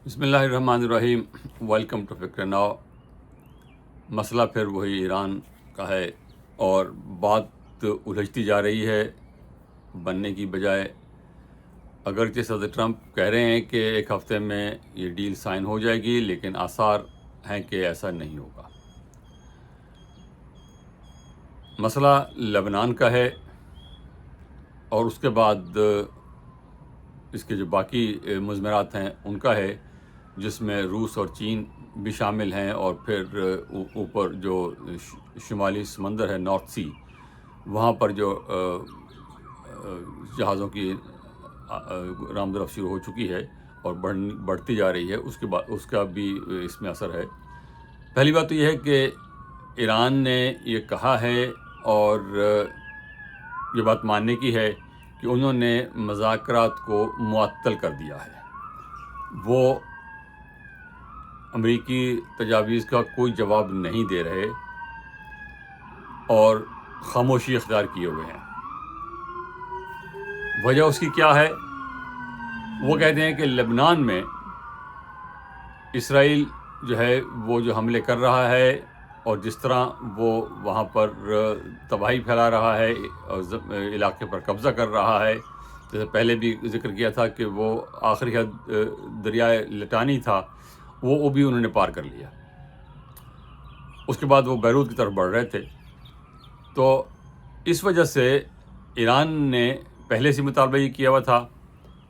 بسم اللہ الرحمن الرحیم۔ ویلکم ٹو فکر ناؤ۔ مسئلہ پھر وہی ایران کا ہے اور بات الجھتی جا رہی ہے بننے کی بجائے۔ اگرچہ صدر ٹرمپ کہہ رہے ہیں کہ ایک ہفتے میں یہ ڈیل سائن ہو جائے گی، لیکن آثار ہیں کہ ایسا نہیں ہوگا۔ مسئلہ لبنان کا ہے اور اس کے بعد اس کے جو باقی مضمرات ہیں ان کا ہے، جس میں روس اور چین بھی شامل ہیں، اور پھر اوپر جو شمالی سمندر ہے، نارتھ سی، وہاں پر جو جہازوں کی رام رفت شروع ہو چکی ہے اور بڑھتی جا رہی ہے، اس کا بھی اس میں اثر ہے۔ پہلی بات تو یہ ہے کہ ایران نے یہ کہا ہے اور یہ بات ماننے کی ہے کہ انہوں نے مذاکرات کو معطل کر دیا ہے۔ وہ امریکی تجاویز کا کوئی جواب نہیں دے رہے اور خاموشی اختیار کیے ہوئے ہیں۔ وجہ اس کی کیا ہے؟ وہ کہتے ہیں کہ لبنان میں اسرائیل جو ہے وہ جو حملے کر رہا ہے اور جس طرح وہ وہاں پر تباہی پھیلا رہا ہے اور علاقے پر قبضہ کر رہا ہے، جیسے پہلے بھی ذکر کیا تھا کہ وہ آخری حد دریائے لٹانی تھا، وہ بھی انہوں نے پار کر لیا۔ اس کے بعد وہ بیروت کی طرف بڑھ رہے تھے۔ تو اس وجہ سے ایران نے پہلے سے مطالبہ یہ کیا ہوا تھا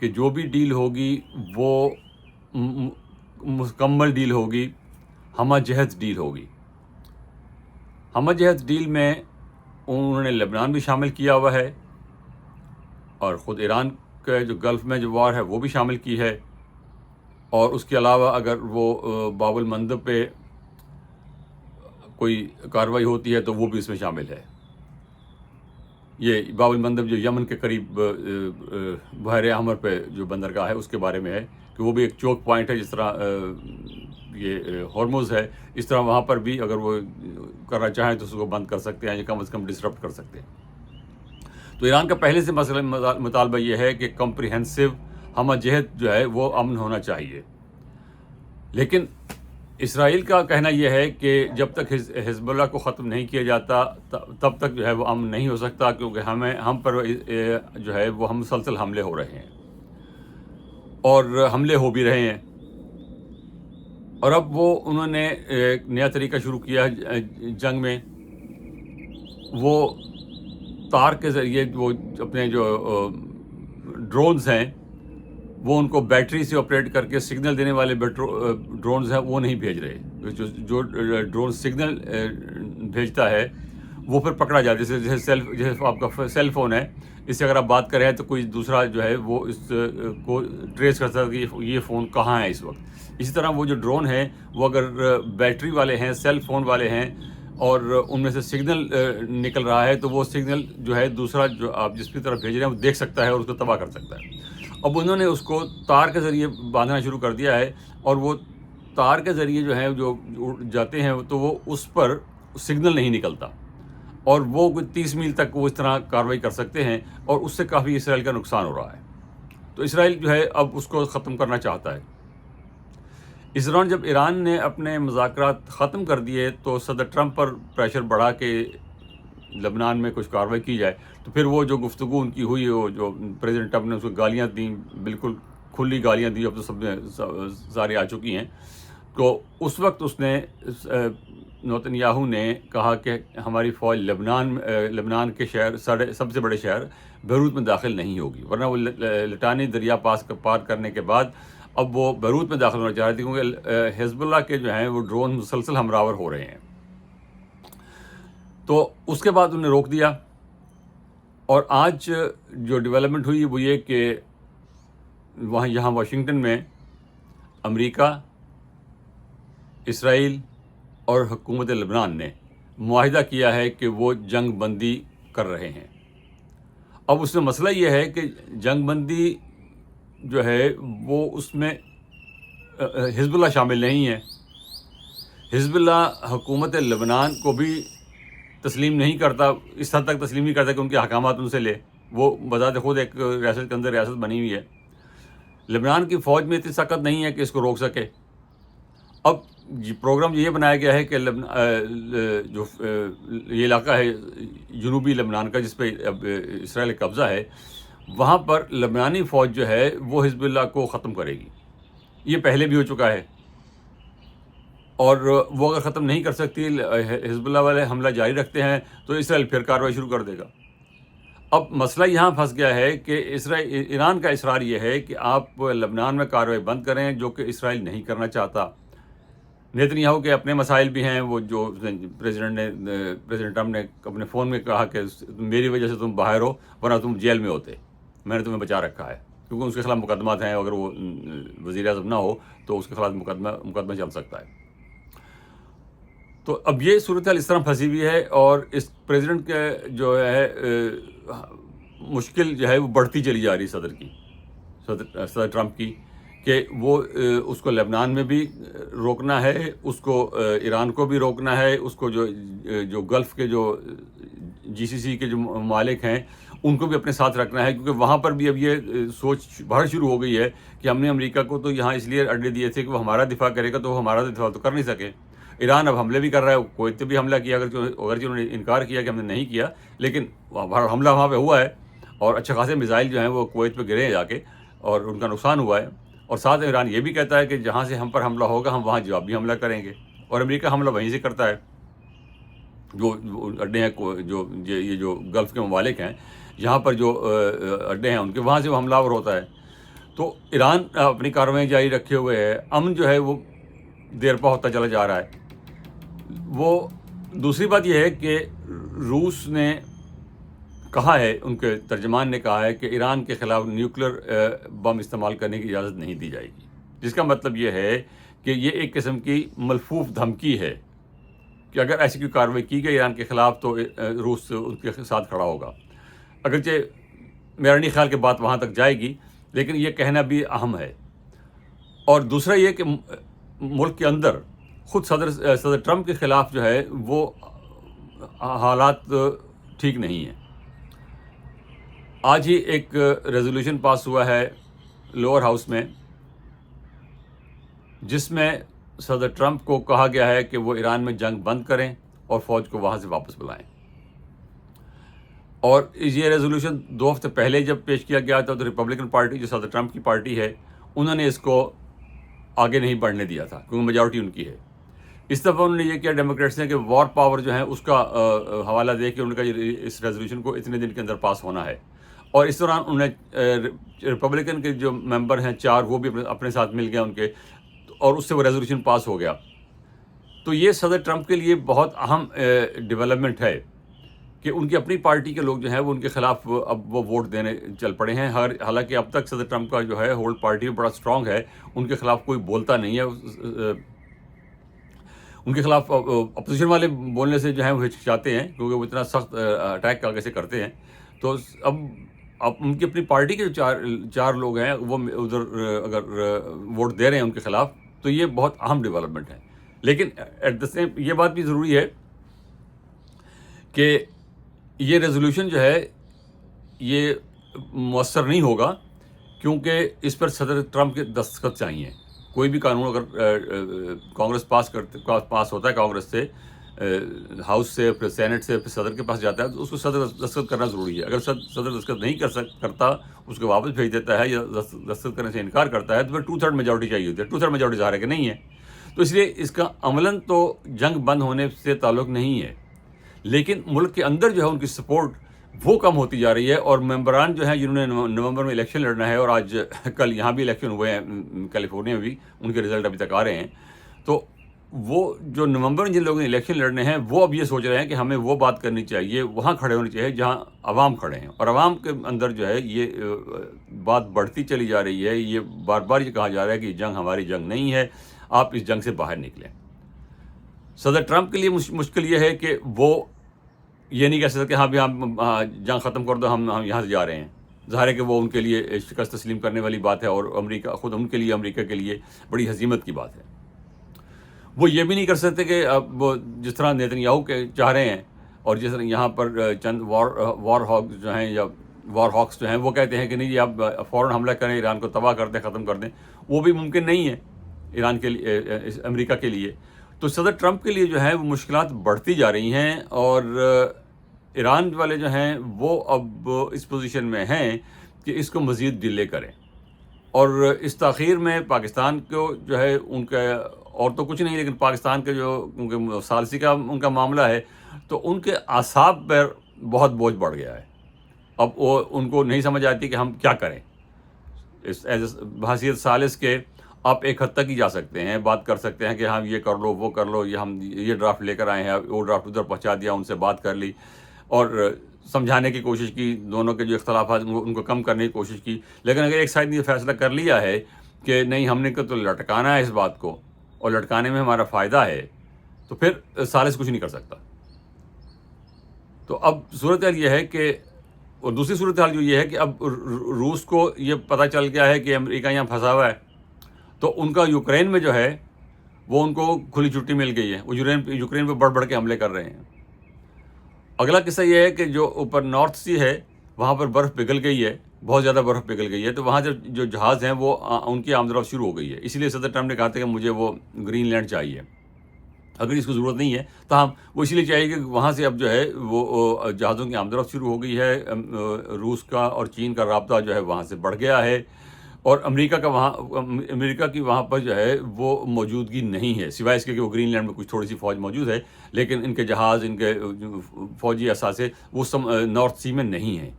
کہ جو بھی ڈیل ہوگی وہ مکمل ڈیل ہوگی، ہمہ جہت ڈیل ہوگی۔ ہمہ جہت ڈیل میں انہوں نے لبنان بھی شامل کیا ہوا ہے اور خود ایران کے جو گلف میں جو وار ہے وہ بھی شامل کی ہے، اور اس کے علاوہ اگر وہ باب المندب پہ کوئی کارروائی ہوتی ہے تو وہ بھی اس میں شامل ہے۔ یہ باب المندب جو یمن کے قریب بحیرہ احمر پہ جو بندرگاہ ہے اس کے بارے میں ہے کہ وہ بھی ایک چوک پوائنٹ ہے، جس طرح یہ ہارموز ہے، اس طرح وہاں پر بھی اگر وہ کرنا چاہیں تو اس کو بند کر سکتے ہیں یا کم از کم ڈسرپٹ کر سکتے ہیں۔ تو ایران کا پہلے سے مطالبہ یہ ہے کہ کمپریہنسو ہمہ جہت جو ہے وہ امن ہونا چاہیے، لیکن اسرائیل کا کہنا یہ ہے کہ جب تک حزب اللہ کو ختم نہیں کیا جاتا تب تک جو ہے وہ امن نہیں ہو سکتا، کیونکہ ہم پر جو ہے وہ ہم مسلسل حملے ہو رہے ہیں اور حملے ہو بھی رہے ہیں۔ اور اب انہوں نے ایک نیا طریقہ شروع کیا جنگ میں، وہ تار کے ذریعے وہ اپنے جو ڈرونز ہیں وہ ان کو بیٹری سے آپریٹ کر کے سگنل دینے والے ڈرونز ہیں وہ نہیں بھیج رہے۔ جو ڈرون سگنل بھیجتا ہے وہ پھر پکڑا جاتا ہے، جیسے آپ کا سیل فون ہے، اس سے اگر آپ بات کریں تو کوئی دوسرا جو ہے وہ اس کو ٹریس کر سکتا ہے کہ یہ فون کہاں ہے اس وقت۔ اسی طرح وہ جو ڈرون ہیں وہ اگر بیٹری والے ہیں، سیل فون والے ہیں، اور ان میں سے سگنل نکل رہا ہے تو وہ سگنل جو ہے دوسرا جو آپ جس کی طرف بھیج رہے ہیں وہ دیکھ سکتا ہے اور اس کو تباہ کر سکتا ہے۔ اب انہوں نے اس کو تار کے ذریعے باندھنا شروع کر دیا ہے، اور وہ تار کے ذریعے جو ہے جو جاتے ہیں تو وہ اس پر سگنل نہیں نکلتا، اور وہ 30 میل تک وہ اس طرح کارروائی کر سکتے ہیں، اور اس سے کافی اسرائیل کا نقصان ہو رہا ہے۔ تو اسرائیل جو ہے اب اس کو ختم کرنا چاہتا ہے۔ اس دوران جب ایران نے اپنے مذاکرات ختم کر دیے تو صدر ٹرمپ پر پریشر بڑھا کہ لبنان میں کچھ کارروائی کی جائے، تو پھر وہ جو گفتگو ان کی ہوئی، وہ جو پریزیڈنٹ ٹرمپ نے اس کو گالیاں دیں، بالکل کھلی گالیاں دی، اب تو سب نے ساری آ چکی ہیں۔ تو اس وقت اس نے نیتن نے کہا کہ ہماری فوج لبنان کے شہر سب سے بڑے شہر بیروت میں داخل نہیں ہوگی، ورنہ وہ لٹانی دریا پار کرنے کے بعد اب وہ بیروت میں داخل ہونا چاہ رہے تھے، کیونکہ حزب اللہ کے جو ہیں وہ ڈرون مسلسل ہمراور ہو رہے ہیں۔ تو اس کے بعد انہوں نے روک دیا، اور آج جو ڈیولپمنٹ ہوئی وہ یہ کہ یہاں واشنگٹن میں امریکہ، اسرائیل اور حکومت لبنان نے معاہدہ کیا ہے کہ وہ جنگ بندی کر رہے ہیں۔ اب اس میں مسئلہ یہ ہے کہ جنگ بندی جو ہے وہ اس میں حزب اللہ شامل نہیں ہے۔ حزب اللہ حکومت لبنان کو بھی تسلیم نہیں کرتا، اس حد تک تسلیم نہیں کرتا کہ ان کے احکامات ان سے لے، وہ بذات خود ایک ریاست کے اندر ریاست بنی ہوئی ہے۔ لبنان کی فوج میں اتنی طاقت نہیں ہے کہ اس کو روک سکے. اب پروگرام یہ بنایا گیا ہے کہ جو یہ علاقہ ہے جنوبی لبنان کا جس پہ اب اسرائیل قبضہ ہے، وہاں پر لبنانی فوج جو ہے وہ حزب اللہ کو ختم کرے گی. یہ پہلے بھی ہو چکا ہے، اور وہ اگر ختم نہیں کر سکتی، حزب اللہ والے حملہ جاری رکھتے ہیں، تو اسرائیل پھر کارروائی شروع کر دے گا. اب مسئلہ یہاں پھنس گیا ہے کہ ایران کا اصرار یہ ہے کہ آپ لبنان میں کارروائی بند کریں، جو کہ اسرائیل نہیں کرنا چاہتا. نیتنیاہو کے اپنے مسائل بھی ہیں، وہ جو پریزیڈنٹ ٹرمپ نے اپنے فون میں کہا کہ میری وجہ سے تم باہر ہو، ورنہ تم جیل میں ہوتے، میں نے تمہیں بچا رکھا ہے. کیونکہ اس کے خلاف مقدمات ہیں، اگر وہ وزیر اعظم نہ ہو تو اس کے خلاف مقدمہ چل سکتا ہے. تو اب یہ صورتحال اس طرح پھنسی ہوئی ہے، اور اس پریزیڈنٹ کے جو ہے مشکل جو ہے وہ بڑھتی چلی جا رہی ہے صدر ٹرمپ کی، کہ وہ اس کو لبنان میں بھی روکنا ہے، اس کو ایران کو بھی روکنا ہے، اس کو جو گلف کے جو GCC کے جو ممالک ہیں ان کو بھی اپنے ساتھ رکھنا ہے. کیونکہ وہاں پر بھی اب یہ سوچ بڑھ شروع ہو گئی ہے کہ ہم نے امریکہ کو تو یہاں اس لیے اڈے دیے تھے کہ وہ ہمارا دفاع کرے گا، تو وہ ہمارا دفاع تو کر نہیں سکے. ایران اب حملے بھی کر رہا ہے، کویت پہ بھی حملہ کیا، اگرچہ انہوں نے انکار کیا کہ ہم نے نہیں کیا، لیکن حملہ وہاں پہ ہوا ہے، اور اچھے خاصے میزائل جو ہیں وہ کویت پہ گرے ہیں جا کے، اور ان کا نقصان ہوا ہے. اور ساتھ ایران یہ بھی کہتا ہے کہ جہاں سے ہم پر حملہ ہوگا ہم وہاں جوابی حملہ کریں گے، اور امریکہ حملہ وہیں سے کرتا ہے. جو اڈے ہیں یہ جو گلف کے ممالک ہیں، یہاں پر جو اڈے ہیں ان کے وہاں سے وہ حملہ آور ہوتا ہے. تو ایران اپنی کارروائیں جاری رکھے ہوئے ہے، امن جو ہے وہ دیر پا ہوتا چلا جا رہا ہے. وہ دوسری بات یہ ہے کہ روس نے کہا ہے، ان کے ترجمان نے کہا ہے کہ ایران کے خلاف نیوکلیر بم استعمال کرنے کی اجازت نہیں دی جائے گی، جس کا مطلب یہ ہے کہ یہ ایک قسم کی ملفوف دھمکی ہے کہ اگر ایسی کوئی کارروائی کی گئی ایران کے خلاف تو روس ان کے ساتھ کھڑا ہوگا. اگرچہ میرا نہیں خیال کہ بات وہاں تک جائے گی، لیکن یہ کہنا بھی اہم ہے. اور دوسرا یہ کہ ملک کے اندر خود صدر ٹرمپ کے خلاف جو ہے وہ حالات ٹھیک نہیں ہیں. آج ہی ایک ریزولوشن پاس ہوا ہے لوور ہاؤس میں، جس میں صدر ٹرمپ کو کہا گیا ہے کہ وہ ایران میں جنگ بند کریں اور فوج کو وہاں سے واپس بلائیں. اور یہ ریزولوشن 2 ہفتے پہلے جب پیش کیا گیا تھا تو ریپبلکن پارٹی جو صدر ٹرمپ کی پارٹی ہے، انہوں نے اس کو آگے نہیں بڑھنے دیا تھا، کیونکہ میجورٹی ان کی ہے. اس دفعہ انہوں نے یہ کیا ڈیموکریٹس نے کہ وار پاور جو ہے اس کا حوالہ دے کے انہوں نے کہا اس ریزولوشن کو اتنے دن کے اندر پاس ہونا ہے. اور اس دوران انہوں نے ریپبلکن کے جو ممبر ہیں 4 وہ بھی اپنے ساتھ مل گئے ان کے، اور اس سے وہ ریزولوشن پاس ہو گیا. تو یہ صدر ٹرمپ کے لیے بہت اہم ڈیولپمنٹ ہے کہ ان کی اپنی پارٹی کے لوگ جو ہیں وہ ان کے خلاف اب وہ ووٹ دینے چل پڑے ہیں. حالانکہ اب تک صدر ٹرمپ کا جو ہے ہولڈ پارٹی بڑا اسٹرانگ ہے، ان کے خلاف کوئی بولتا نہیں ہے. ان کے خلاف اپوزیشن والے بولنے سے جو ہے وہ ہچکچاتے ہیں، کیونکہ وہ اتنا سخت اٹیک آگے سے کرتے ہیں. تو اب ان کی اپنی پارٹی کے جو 4 لوگ ہیں وہ ادھر اگر ووٹ دے رہے ہیں ان کے خلاف، تو یہ بہت اہم ڈیولپمنٹ ہے. لیکن ایٹ دا سیم یہ بات بھی ضروری ہے کہ یہ ریزولوشن جو ہے یہ مؤثر نہیں ہوگا، کیونکہ اس پر صدر ٹرمپ کے دستخط چاہیے. کوئی بھی قانون اگر کانگریس پاس ہوتا ہے کانگریس سے، ہاؤس سے، پھر سینٹ سے، پھر صدر کے پاس جاتا ہے، تو اس کو صدر دستخط کرنا ضروری ہے. اگر صدر دستخط نہیں کرتا، اس کو واپس بھیج دیتا ہے یا دستخط کرنے سے انکار کرتا ہے، تو پھر 2/3 میجورٹی چاہیے ہوتی ہے. 2/3 میجورٹی ظاہر ہے کہ نہیں ہے. تو اس لیے اس کا عملاً تو جنگ بند ہونے سے تعلق نہیں ہے، لیکن ملک کے اندر جو ہے ان کی سپورٹ وہ کم ہوتی جا رہی ہے. اور ممبران جو ہیں جنہوں نے نومبر میں الیکشن لڑنا ہے، اور آج کل یہاں بھی الیکشن ہوئے ہیں کیلیفورنیا میں بھی، ان کے رزلٹ ابھی تک آ رہے ہیں. تو وہ جو نومبر میں جن لوگوں نے الیکشن لڑنے ہیں وہ اب یہ سوچ رہے ہیں کہ ہمیں وہ بات کرنی چاہیے، وہاں کھڑے ہونے چاہیے جہاں عوام کھڑے ہیں. اور عوام کے اندر جو ہے یہ بات بڑھتی چلی جا رہی ہے. یہ بار بار یہ کہا جا رہا ہے کہ یہ جنگ ہماری جنگ نہیں ہے، آپ اس جنگ سے باہر نکلیں. صدر ٹرمپ کے لیے مشکل یہ ہے کہ وہ یہ نہیں کہہ سکتے کہ ہاں بھی ہم جنگ ختم کر دو، ہم یہاں سے جا رہے ہیں. ظاہر ہے کہ وہ ان کے لیے شکست تسلیم کرنے والی بات ہے، اور امریکہ خود ان کے لیے، امریکہ کے لیے بڑی ہزیمت کی بات ہے. وہ یہ بھی نہیں کر سکتے کہ اب وہ جس طرح نیتنیاہو کے چاہ رہے ہیں، اور جس طرح یہاں پر چند وار ہاگ جو ہیں یا وار ہاکس جو ہیں وہ کہتے ہیں کہ نہیں جی آپ فوراً حملہ کریں، ایران کو تباہ کر دیں، ختم کر دیں، وہ بھی ممکن نہیں ہے ایران کے لیے، امریکہ کے لیے۔ تو صدر ٹرمپ کے لیے جو ہے وہ مشکلات بڑھتی جا رہی ہیں، اور ایران والے جو ہیں وہ اب اس پوزیشن میں ہیں کہ اس کو مزید ڈیلے کریں، اور اس تاخیر میں پاکستان کو جو ہے ان کا اور تو کچھ نہیں، لیکن پاکستان کے جو کیونکہ ثالثی کا ان کا معاملہ ہے، تو ان کے اعصاب پر بہت بوجھ بڑھ گیا ہے۔ اب وہ ان کو نہیں سمجھ آتی کہ ہم کیا کریں، اس بحیثیت ثالث کے آپ ایک حد تک ہی جا سکتے ہیں، بات کر سکتے ہیں کہ ہم یہ کر لو وہ کر لو، یہ ہم یہ ڈرافٹ لے کر آئے ہیں، وہ ڈرافٹ ادھر پہنچا دیا، ان سے بات کر لی اور سمجھانے کی کوشش کی، دونوں کے جو اختلافات ان کو کم کرنے کی کوشش کی۔ لیکن اگر ایک سائڈ نے یہ فیصلہ کر لیا ہے کہ نہیں ہم نے تو لٹکانا ہے اس بات کو، اور لٹکانے میں ہمارا فائدہ ہے، تو پھر ثالث کچھ نہیں کر سکتا۔ تو اب صورتحال یہ ہے کہ، اور دوسری صورتحال جو یہ ہے کہ اب روس کو یہ پتہ چل گیا ہے کہ امریکہ یہاں پھنسا ہوا ہے، تو ان کا یوکرین میں جو ہے وہ ان کو کھلی چھٹی مل گئی ہے، وہ یوکرین پہ بڑھ کے حملے کر رہے ہیں۔ اگلا قصہ یہ ہے کہ جو اوپر نارتھ سی ہے وہاں پر برف پگھل گئی ہے، بہت زیادہ برف پگھل گئی ہے، تو وہاں جو جہاز ہیں وہ ان کی آمد و رفت شروع ہو گئی ہے۔ اسی لیے صدر ٹرمپ نے کہا تھا کہ مجھے وہ گرین لینڈ چاہیے، اگر اس کو ضرورت نہیں ہے تاہم وہ اسی لیے چاہیے کہ وہاں سے اب جو ہے وہ جہازوں کی آمد و رفت شروع ہو گئی ہے۔ روس کا اور چین کا رابطہ جو ہے وہاں سے بڑھ گیا ہے، اور امریکہ کی وہاں پر جو ہے وہ موجودگی نہیں ہے، سوائے اس کے کہ وہ گرین لینڈ میں کچھ تھوڑی سی فوج موجود ہے، لیکن ان کے جہاز، ان کے فوجی اثاثے وہ نارتھ سی میں نہیں ہیں۔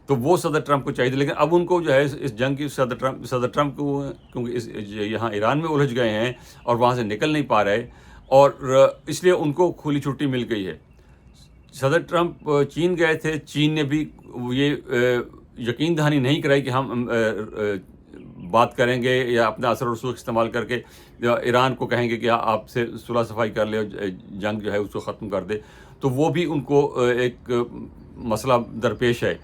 تو وہ صدر ٹرمپ کو چاہیے تھا، لیکن اب ان کو جو ہے اس جنگ کی صدر ٹرمپ کو، کیونکہ یہاں ایران میں الجھ گئے ہیں اور وہاں سے نکل نہیں پا رہے، اور اس لیے ان کو کھلی چھٹی مل گئی ہے۔ صدر ٹرمپ چین گئے تھے، چین نے بھی یہ یقین دہانی نہیں کرائی کہ ہم بات کریں گے یا اپنا اثر و رسوخ استعمال کر کے ایران کو کہیں گے کہ آپ سے صلح صفائی کر لے، جنگ جو ہے اس کو ختم کر دے، تو وہ بھی ان کو ایک مسئلہ درپیش ہے۔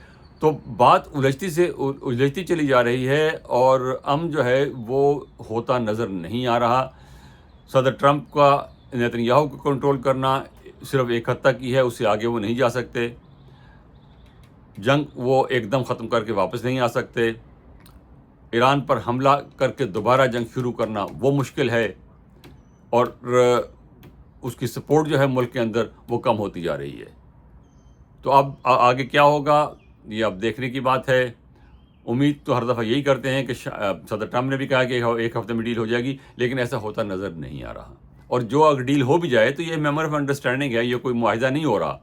تو بات الجھتی چلی جا رہی ہے، اور جو ہے وہ ہوتا نظر نہیں آ رہا۔ صدر ٹرمپ کا نیتنیاہو کو کنٹرول کرنا صرف ایک حد تک ہی ہے، اس سے آگے وہ نہیں جا سکتے، جنگ وہ ایک دم ختم کر کے واپس نہیں آ سکتے، ایران پر حملہ کر کے دوبارہ جنگ شروع کرنا وہ مشکل ہے، اور اس کی سپورٹ جو ہے ملک کے اندر وہ کم ہوتی جا رہی ہے۔ تو اب آگے کیا ہوگا یہ اب دیکھنے کی بات ہے۔ امید تو ہر دفعہ یہی کرتے ہیں کہ صدر ٹرمپ نے بھی کہا کہ ایک ہفتے میں ڈیل ہو جائے گی، لیکن ایسا ہوتا نظر نہیں آ رہا، اور جو اگر ڈیل ہو بھی جائے تو یہ میمور آف انڈرسٹینڈنگ ہے، یہ کوئی معاہدہ نہیں ہو رہا۔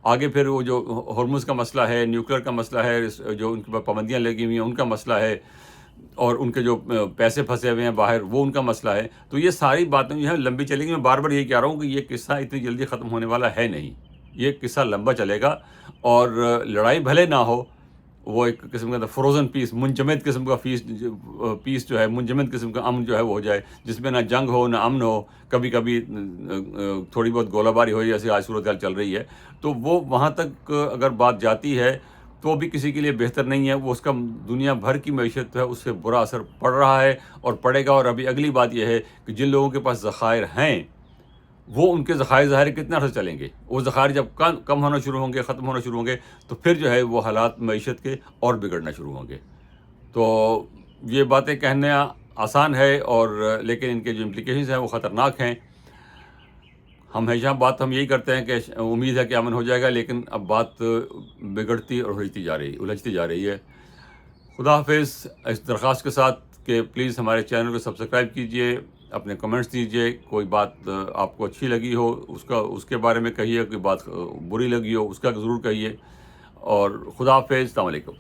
آگے پھر وہ جو ہرمز کا مسئلہ ہے، نیوکلیر کا مسئلہ ہے، جو ان کے پر پابندیاں لگی ہوئی ہیں ان کا مسئلہ ہے، اور ان کے جو پیسے پھنسے ہوئے ہیں باہر وہ ان کا مسئلہ ہے۔ تو یہ ساری باتیں جو ہیں لمبی چلیں گی۔ میں بار بار یہی کہہ رہا ہوں کہ یہ قصہ اتنی جلدی ختم ہونے والا ہے نہیں، یہ قصہ لمبا چلے گا، اور لڑائی بھلے نہ ہو، وہ ایک قسم کا فروزن پیس، منجمد قسم کا پیس جو ہے، منجمد قسم کا امن جو ہے وہ ہو جائے، جس میں نہ جنگ ہو نہ امن ہو، کبھی کبھی تھوڑی بہت گولہ باری ہو جیسے آج صورتحال چل رہی ہے، تو وہ وہاں تک اگر بات جاتی ہے تو بھی کسی کے لیے بہتر نہیں ہے۔ وہ اس کا دنیا بھر کی معیشت ہے، اس سے برا اثر پڑ رہا ہے اور پڑے گا۔ اور ابھی اگلی بات یہ ہے کہ جن لوگوں کے پاس ذخائر ہیں وہ ان کے ذخائر ظاہر کتنا عرصہ چلیں گے، وہ ذخائر جب کم ہونا شروع ہوں گے، ختم ہونا شروع ہوں گے، تو پھر جو ہے وہ حالات معیشت کے اور بگڑنا شروع ہوں گے۔ تو یہ باتیں کہنا آسان ہے، اور لیکن ان کے جو امپلیکیشنز ہیں وہ خطرناک ہیں۔ ہمیشہ بات ہم یہی کرتے ہیں کہ امید ہے کہ امن ہو جائے گا، لیکن اب بات بگڑتی اور الجھتی جا رہی ہے۔ خدا حافظ، اس درخواست کے ساتھ کہ پلیز ہمارے چینل کو سبسکرائب کیجئے، اپنے کمنٹس دیجئے، کوئی بات آپ کو اچھی لگی ہو اس کے بارے میں کہیے، کوئی بات بری لگی ہو اس کا ضرور کہیے، اور خدا حافظ، السلام علیکم۔